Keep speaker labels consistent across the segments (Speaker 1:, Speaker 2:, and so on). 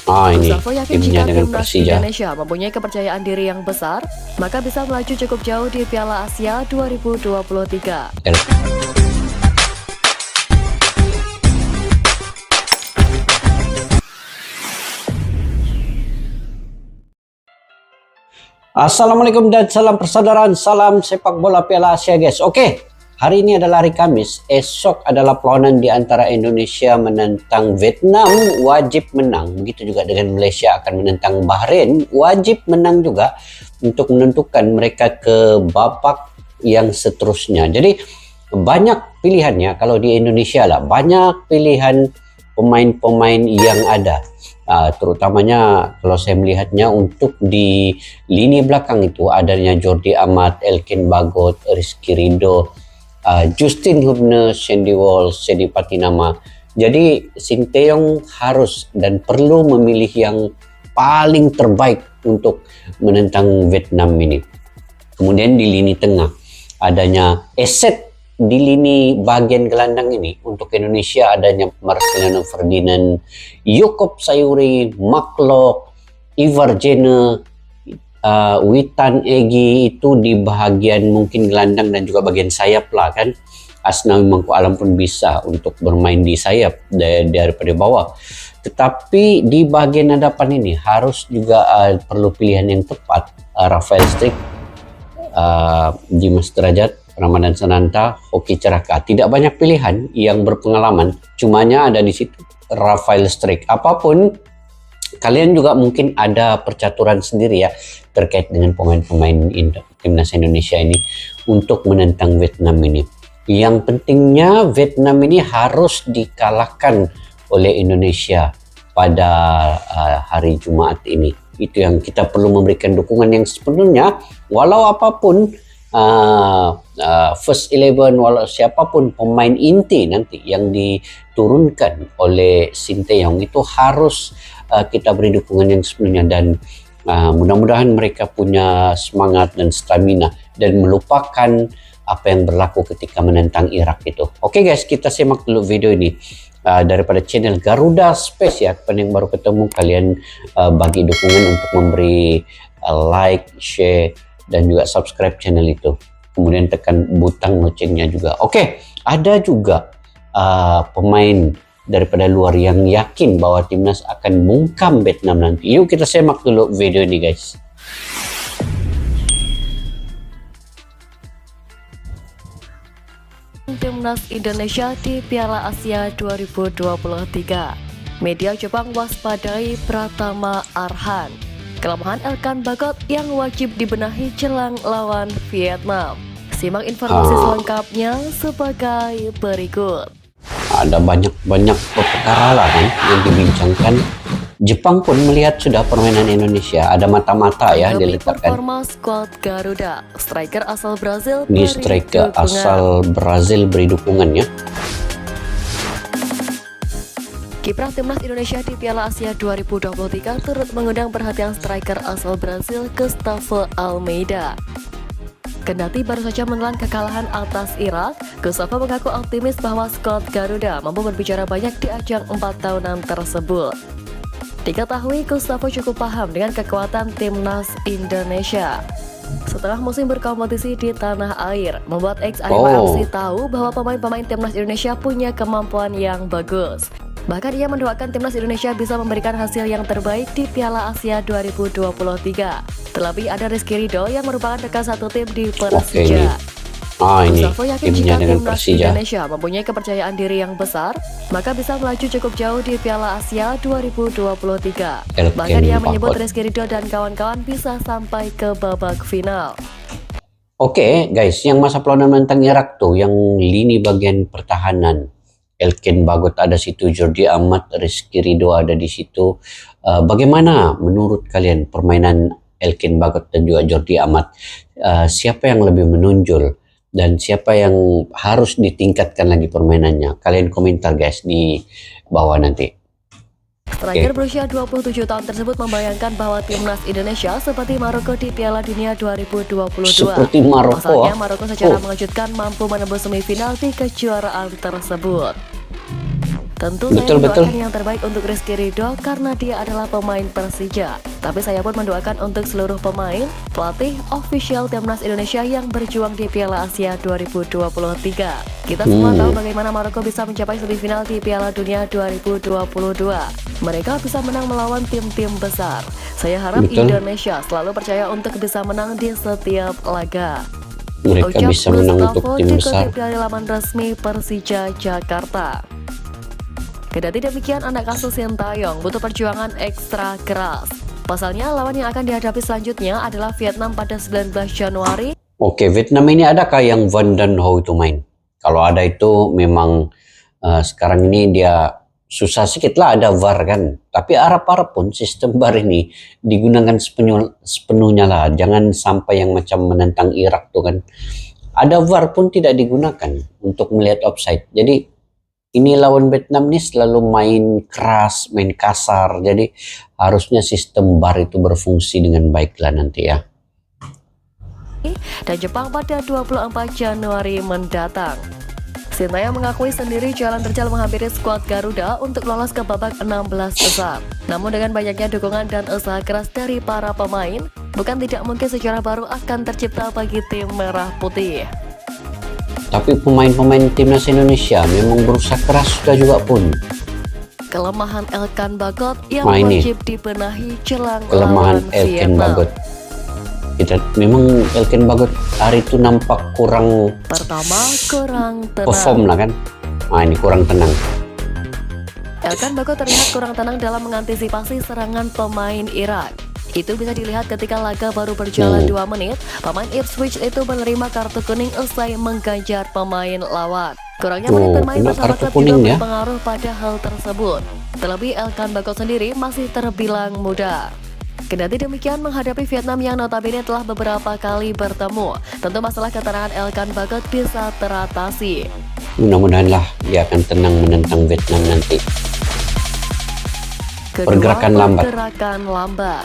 Speaker 1: Ini
Speaker 2: Gustavo yakin
Speaker 1: timnya
Speaker 2: jika
Speaker 1: dengan
Speaker 2: timnas
Speaker 1: Persija.
Speaker 2: Indonesia mempunyai kepercayaan diri yang besar, maka bisa melaju cukup jauh di Piala Asia 2023.
Speaker 1: Assalamualaikum dan salam persaudaraan, salam sepak bola Piala Asia guys. Oke, hari ini adalah hari Kamis, esok adalah perlawanan di antara Indonesia menentang Vietnam, wajib menang. Begitu juga dengan Malaysia akan menentang Bahrain, wajib menang juga untuk menentukan mereka ke babak yang seterusnya. Jadi banyak pilihannya kalau di Indonesia lah, banyak pilihan pemain-pemain yang ada. Terutamanya kalau saya melihatnya untuk di lini belakang itu adanya Jordi Amat, Elkin Bagot, Rizky Ridho, Justin Hubner, Sandy Walsh, Sedi Patinama. Jadi Sinteyong harus dan perlu memilih yang paling terbaik untuk menentang Vietnam ini. Kemudian di lini tengah adanya aset di lini bagian gelandang ini untuk Indonesia adanya Marcelino Ferdinand, Yaakob Sayuri, Mark Locke, Ivar Jenner, Witan Egy itu di bagian mungkin gelandang dan juga bagian sayap lah kan. Asnawi Mangku Alam pun bisa untuk bermain di sayap daripada bawah. Tetapi di bagian hadapan ini harus juga perlu pilihan yang tepat. Rafael Struijk, Dimas Derajat, Ramadan Sananta, Hoki Caraka. Tidak banyak pilihan yang berpengalaman, cumanya ada di situ Rafael Struijk. Apapun, kalian juga mungkin ada percaturan sendiri ya terkait dengan pemain-pemain timnas Indonesia ini untuk menentang Vietnam ini. Yang pentingnya Vietnam ini harus dikalahkan oleh Indonesia pada hari Jumat ini. Itu yang kita perlu memberikan dukungan yang sepenuhnya, walau apapun first 11, walau siapapun pemain inti nanti yang diturunkan oleh Sinteyong itu harus kita beri dukungan yang sepenuhnya, dan mudah-mudahan mereka punya semangat dan stamina dan melupakan apa yang berlaku ketika menentang Irak itu. Oke guys, kita simak dulu video ini daripada channel Garuda Space ya. Kepada yang baru ketemu, kalian bagi dukungan untuk memberi like, share, dan juga subscribe channel itu. Kemudian tekan butang loncengnya juga. Oke, ada juga pemain daripada luar yang yakin bahwa timnas akan bungkam Vietnam nanti. Yuk kita simak dulu video ini guys.
Speaker 2: Timnas Indonesia di Piala Asia 2023. Media Jepang waspadai Pratama Arhan, kelemahan Elkan Bagot yang wajib dibenahi jelang lawan Vietnam. Simak informasi selengkapnya sebagai berikut.
Speaker 1: Ada banyak perkara lah kan yang dibincangkan. Jepang pun melihat sudah permainan Indonesia, ada mata-mata ya diletakkan.
Speaker 2: Performa skuad Garuda, striker asal Brazil.
Speaker 1: Ini striker asal Brazil beri dukungan ya.
Speaker 2: Kiprah timnas Indonesia di Piala Asia 2023 turut mengundang perhatian striker asal Brazil Gustavo Almeida. Kendati baru saja menelan kekalahan atas Irak, Gustavo mengaku optimis bahwa skuad Garuda mampu berbicara banyak di ajang 4 tahunan tersebut. Diketahui Gustavo cukup paham dengan kekuatan timnas Indonesia. Setelah musim berkompetisi di tanah air, membuat ex-Arema FC tahu bahwa pemain-pemain timnas Indonesia punya kemampuan yang bagus. Bahkan ia mendoakan timnas Indonesia bisa memberikan hasil yang terbaik di Piala Asia 2023. Terlebih ada Rizky Ridho yang merupakan rekan satu tim di Persija.
Speaker 1: Ini
Speaker 2: Gustavo yakin
Speaker 1: timnya
Speaker 2: jika
Speaker 1: dengan
Speaker 2: timnas
Speaker 1: Persija.
Speaker 2: Indonesia mempunyai kepercayaan diri yang besar, maka bisa melaju cukup jauh di Piala Asia 2023. Bahkan ia menyebut Rizky Ridho dan kawan-kawan bisa sampai ke babak final.
Speaker 1: Oke guys, yang masa perlawanan menentang Irak tuh, yang lini bagian pertahanan, Elkin Bagot ada situ, Jordi Amat, Rizky Ridho ada di situ. Bagaimana menurut kalian permainan Elkin Bagot dan juga Jordi Amat? Siapa yang lebih menonjol dan siapa yang harus ditingkatkan lagi permainannya? Kalian komentar guys di bawah nanti.
Speaker 2: Striker berusia 27 tahun tersebut membayangkan bahwa timnas Indonesia seperti Maroko di Piala Dunia 2022.
Speaker 1: Seperti Maroko.
Speaker 2: Pasalnya Maroko secara mengejutkan mampu menembus semifinal di kejuaraan tersebut. Tentu
Speaker 1: Betul,
Speaker 2: saya mendoakan
Speaker 1: betul.
Speaker 2: yang terbaik untuk Rizky Ridho karena dia adalah pemain Persija. Tapi saya pun mendoakan untuk seluruh pemain, pelatih, official Timnas Indonesia yang berjuang di Piala Asia 2023. Kita semua tahu bagaimana Maroko bisa mencapai semifinal di Piala Dunia 2022. Mereka bisa menang melawan tim-tim besar. Saya harap
Speaker 1: Betul.
Speaker 2: Indonesia selalu percaya untuk bisa menang di setiap laga.
Speaker 1: Mereka
Speaker 2: Ucap
Speaker 1: bisa menang untuk
Speaker 2: Mustafa
Speaker 1: tim besar.
Speaker 2: dikutip dari laman resmi Persija Jakarta. Kendati demikian, anak asuh Sintayong butuh perjuangan ekstra keras. Pasalnya, lawan yang akan dihadapi selanjutnya adalah Vietnam pada 19 Januari.
Speaker 1: Oke, Vietnam ini adakah yang Van Den Hoe itu main? Kalau ada itu memang sekarang ini dia susah sedikit lah ada VAR kan. Tapi harap-harap pun sistem VAR ini digunakan sepenuhnya lah. Jangan sampai yang macam menentang Irak tuh kan. Ada VAR pun tidak digunakan untuk melihat offside. Jadi ini lawan Vietnam nih selalu main keras, main kasar. Jadi harusnya sistem VAR itu berfungsi dengan baiklah nanti ya.
Speaker 2: Dan Jepang pada 24 Januari mendatang. Sintayong mengakui sendiri jalan terjal menghampiri skuad Garuda untuk lolos ke babak 16 besar. Namun dengan banyaknya dukungan dan usaha keras dari para pemain, bukan tidak mungkin sejarah baru akan tercipta bagi tim Merah Putih.
Speaker 1: Tapi pemain-pemain timnas Indonesia memang berusaha keras sudah juga pun.
Speaker 2: Kelemahan Elkan Bagot yang
Speaker 1: ini
Speaker 2: wajib dibenahi jelang
Speaker 1: kelemahan
Speaker 2: lawan
Speaker 1: Elkan
Speaker 2: Vietnam.
Speaker 1: Bagot. Memang Elkan Bagot hari itu nampak kurang
Speaker 2: Pertama, kurang tenang.
Speaker 1: perform lah kan. Nah ini kurang tenang.
Speaker 2: Elkan Bagot terlihat kurang tenang dalam mengantisipasi serangan pemain Irak. Itu bisa dilihat ketika laga baru berjalan 2 menit, pemain Ipswich itu menerima kartu kuning usai mengganjar pemain lawan. Kurangnya menit bermain
Speaker 1: kena
Speaker 2: bersama
Speaker 1: kartu
Speaker 2: klub
Speaker 1: kuning
Speaker 2: juga
Speaker 1: ya.
Speaker 2: berpengaruh pada hal tersebut. Terlebih Elkan Bagot sendiri masih terbilang muda. Kendati demikian, menghadapi Vietnam yang notabene telah beberapa kali bertemu, tentu masalah keterangan Elkan Bagot bisa teratasi.
Speaker 1: Mudah-mudahanlah dia akan tenang menentang Vietnam nanti.
Speaker 2: Kedua,
Speaker 1: Pergerakan
Speaker 2: lambat.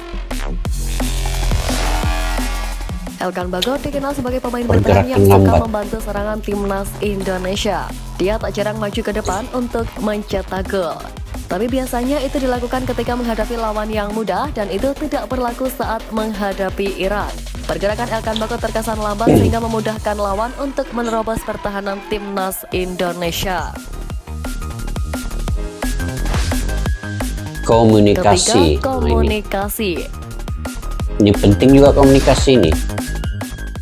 Speaker 2: Elkan Bagot dikenal sebagai pemain
Speaker 1: Pergerakan
Speaker 2: bertahan yang suka
Speaker 1: lambat.
Speaker 2: membantu serangan timnas Indonesia. Dia tak jarang maju ke depan untuk mencetak gol. Tapi biasanya itu dilakukan ketika menghadapi lawan yang mudah dan itu tidak berlaku saat menghadapi Irak. Pergerakan Elkan Bagot terkesan lambat sehingga memudahkan lawan untuk menerobos pertahanan timnas Indonesia.
Speaker 1: Komunikasi.
Speaker 2: Ketiga, komunikasi.
Speaker 1: Ini penting juga komunikasi ini.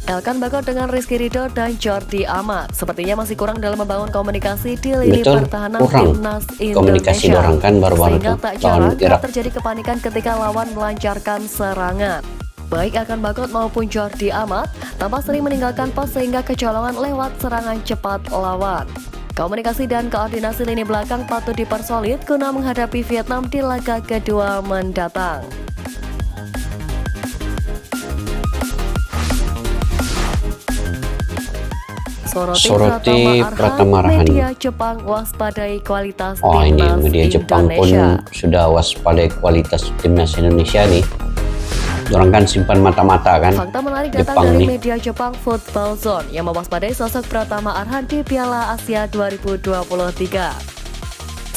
Speaker 2: Elkan Bagot dengan Rizky Ridho dan Jordi Amat sepertinya masih kurang dalam membangun komunikasi di lini
Speaker 1: Betul,
Speaker 2: pertahanan
Speaker 1: kurang.
Speaker 2: timnas
Speaker 1: Komunikasi
Speaker 2: Indonesia.
Speaker 1: dorang kan baru-baru
Speaker 2: Sehingga
Speaker 1: tuh
Speaker 2: tak
Speaker 1: lawan
Speaker 2: jarang
Speaker 1: Irak.
Speaker 2: terjadi kepanikan ketika lawan melancarkan serangan. Baik Elkan Bagot maupun Jordi Amat tampak sering meninggalkan pos sehingga kecolongan lewat serangan cepat lawan. Komunikasi dan koordinasi lini belakang patut dipersolid guna menghadapi Vietnam di laga kedua mendatang. Soroti Pratama Arhan, media Jepang waspadai kualitas
Speaker 1: ini
Speaker 2: timnas
Speaker 1: media Jepang
Speaker 2: Indonesia.
Speaker 1: pun sudah waspadai kualitas timnas Indonesia nih. Orang kan simpan mata-mata kan.
Speaker 2: Fakta menarik datang
Speaker 1: Jepang
Speaker 2: dari
Speaker 1: nih.
Speaker 2: media Jepang Football Zone yang mewaspadai sosok Pratama Arhan di Piala Asia 2023.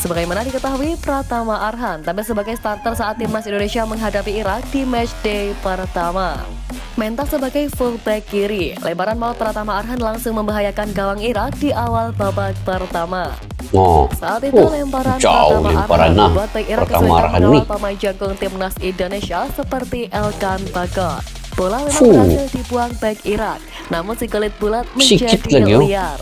Speaker 2: Sebagaimana diketahui, Pratama Arhan tampil sebagai starter saat timnas Indonesia menghadapi Irak di matchday pertama. Mentak sebagai fullback kiri, lemparan maut Pratama Arhan langsung membahayakan gawang Irak di awal babak pertama. Saat itu lemparan
Speaker 1: jauh
Speaker 2: Pratama
Speaker 1: lemparan
Speaker 2: Arhan
Speaker 1: nah.
Speaker 2: membuat back Irak
Speaker 1: Pratama
Speaker 2: kesulitan
Speaker 1: Arhan
Speaker 2: mengawal
Speaker 1: nih.
Speaker 2: pemain jagung timnas Indonesia seperti Elkan Bagot. Bola memang berhasil dibuang back Irak, namun si kulit bulat
Speaker 1: Sikit
Speaker 2: menjadi
Speaker 1: lagi,
Speaker 2: liar.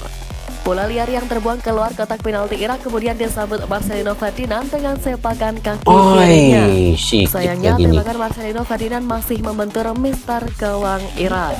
Speaker 2: Bola liar yang terbuang keluar kotak penalti Irak kemudian disambut Marcelino Ferdinand dengan sepakan kaki kirinya.
Speaker 1: Sikit
Speaker 2: Sayangnya
Speaker 1: lagi nih.
Speaker 2: tembakan Marcelino Ferdinand masih membentur mister gawang Irak.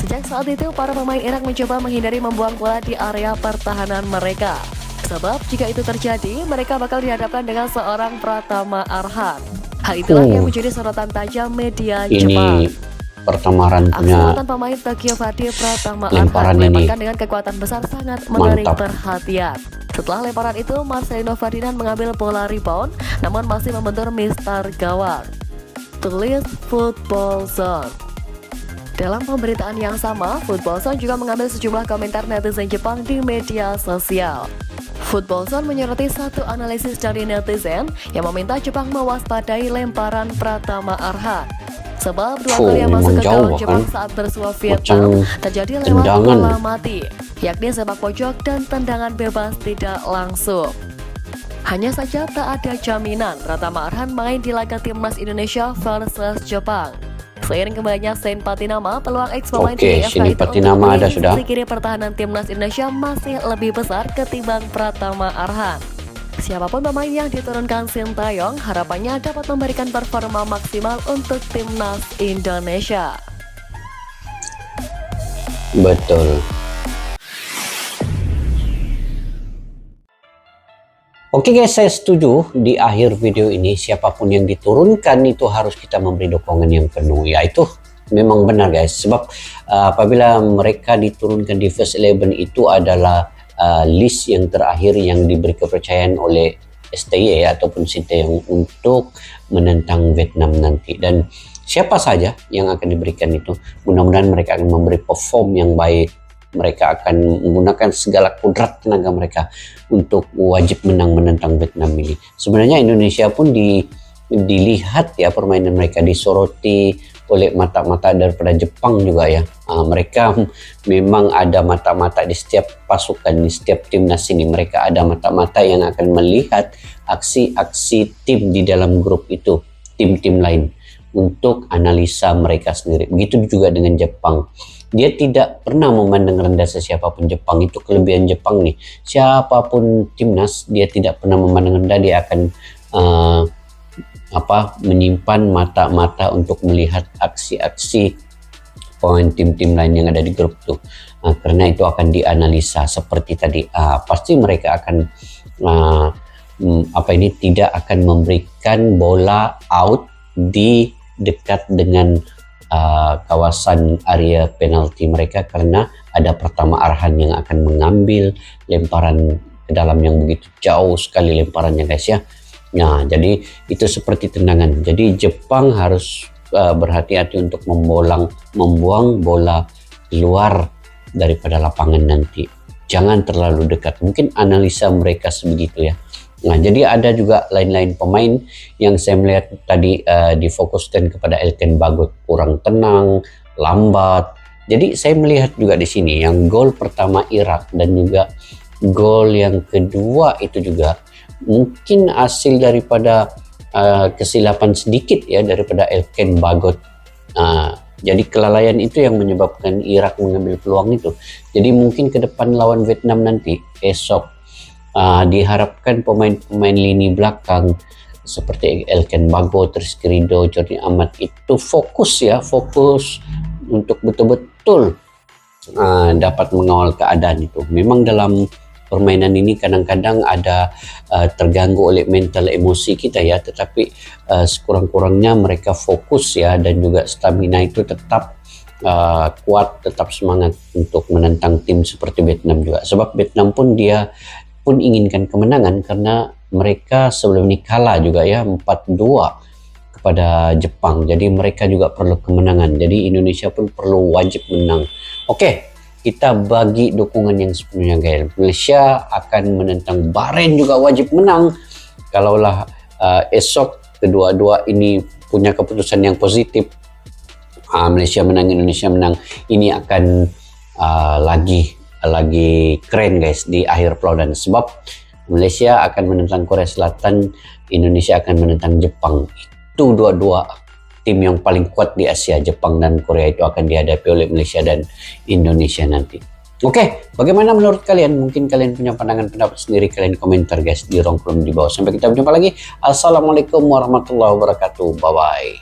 Speaker 2: Sejak saat itu para pemain Irak mencoba menghindari membuang bola di area pertahanan mereka. Sebab jika itu terjadi, mereka bakal dihadapkan dengan seorang Pratama Arhan. Hal itulah yang menjadi sorotan tajam media Jepang.
Speaker 1: Ini Pertama
Speaker 2: Aksi
Speaker 1: punya
Speaker 2: mantan pemain Tokyo Verdy Pratama
Speaker 1: lemparan
Speaker 2: Arhan
Speaker 1: ini.
Speaker 2: melemparkan dengan kekuatan besar sangat menarik
Speaker 1: Mantap.
Speaker 2: perhatian. Setelah lemparan itu, Marcelino Ferdinand mengambil bola rebound, namun masih membentur mister gawang. Tulis Football Zone. Dalam pemberitaan yang sama, Football Zone juga mengambil sejumlah komentar netizen Jepang di media sosial. Football Zone menyoroti satu analisis dari netizen yang meminta Jepang mewaspadai lemparan Pratama Arhan. Sebab dua gol yang masuk ke gawang Jepang saat bersua Vietnam terjadi lewat bola mati, yakni sepak pojok dan tendangan bebas tidak langsung. Hanya saja tak ada jaminan Pratama Arhan main di laga timnas Indonesia versus Jepang. Seiring kembalinya Shane Patinama, peluang ex-pemain TIF itu untuk mengisi kiri pertahanan timnas Indonesia masih lebih besar ketimbang Pratama Arhan. Siapapun pemain yang diturunkan Sintayong, harapannya dapat memberikan performa maksimal untuk timnas Indonesia.
Speaker 1: Betul. Oke guys, saya setuju di akhir video ini siapapun yang diturunkan itu harus kita memberi dukungan yang penuh. Ya itu memang benar guys, sebab apabila mereka diturunkan di first 11 itu adalah list yang terakhir yang diberi kepercayaan oleh STY ataupun Sintayong untuk menentang Vietnam nanti. Dan siapa saja yang akan diberikan itu, mudah-mudahan mereka akan memberi perform yang baik. Mereka akan menggunakan segala kudrat tenaga mereka untuk wajib menang menentang Vietnam ini. Sebenarnya Indonesia pun dilihat ya permainan mereka, disoroti oleh mata-mata daripada Jepang juga ya. Mereka memang ada mata-mata di setiap pasukan, di setiap timnas ini. Mereka ada mata-mata yang akan melihat aksi-aksi tim di dalam grup itu, tim-tim lain, untuk analisa mereka sendiri. Begitu juga dengan Jepang. Dia tidak pernah memandang rendah siapapun. Jepang itu kelebihan Jepang nih. Siapapun timnas, dia tidak pernah memandang rendah. Dia akan menyimpan mata-mata untuk melihat aksi-aksi pemain tim-tim lain yang ada di grup itu. Karena itu akan dianalisa seperti tadi. Pasti mereka akan tidak akan memberikan bola out di dekat dengan kawasan area penalti mereka, karena ada Pratama Arhan yang akan mengambil lemparan ke dalam yang begitu jauh sekali lemparannya guys ya. Nah, jadi itu seperti tendangan. Jadi Jepang harus berhati-hati untuk membuang bola keluar daripada lapangan nanti. Jangan terlalu dekat. Mungkin analisa mereka sebegitu ya. Nah, jadi ada juga lain-lain pemain yang saya melihat tadi difokuskan kepada Elkan Bagot, kurang tenang, lambat. Jadi saya melihat juga di sini yang gol pertama Irak dan juga gol yang kedua itu juga mungkin hasil daripada kesilapan sedikit ya daripada Elkan Bagot. Jadi kelalaian itu yang menyebabkan Irak mengambil peluang itu. Jadi mungkin ke depan lawan Vietnam nanti esok diharapkan pemain-pemain lini belakang seperti Elkan Bagot, Rizky Ridho, Jordi Amat itu fokus untuk betul-betul dapat mengawal keadaan itu. Memang dalam permainan ini kadang-kadang ada terganggu oleh mental emosi kita ya, tetapi sekurang-kurangnya mereka fokus ya, dan juga stamina itu tetap kuat, tetap semangat untuk menentang tim seperti Vietnam juga. Sebab Vietnam pun dia pun inginkan kemenangan karena mereka sebelum ini kalah juga ya 4-2 kepada Jepang. Jadi mereka juga perlu kemenangan. Jadi Indonesia pun perlu wajib menang. Oke, kita bagi dukungan yang sepenuhnya guys. Malaysia akan menentang Bahrain juga wajib menang. Kalaulah esok kedua-dua ini punya keputusan yang positif, Malaysia menang, Indonesia menang, ini akan lagi keren guys di akhir pelaudan. Sebab Malaysia akan menentang Korea Selatan, Indonesia akan menentang Jepang. Itu dua-dua tim yang paling kuat di Asia. Jepang dan Korea itu akan dihadapi oleh Malaysia dan Indonesia nanti. Oke, bagaimana menurut kalian? Mungkin kalian punya pandangan pendapat sendiri, kalian komentar guys di ruang kolom di bawah. Sampai kita berjumpa lagi. Assalamualaikum warahmatullahi wabarakatuh. Bye bye.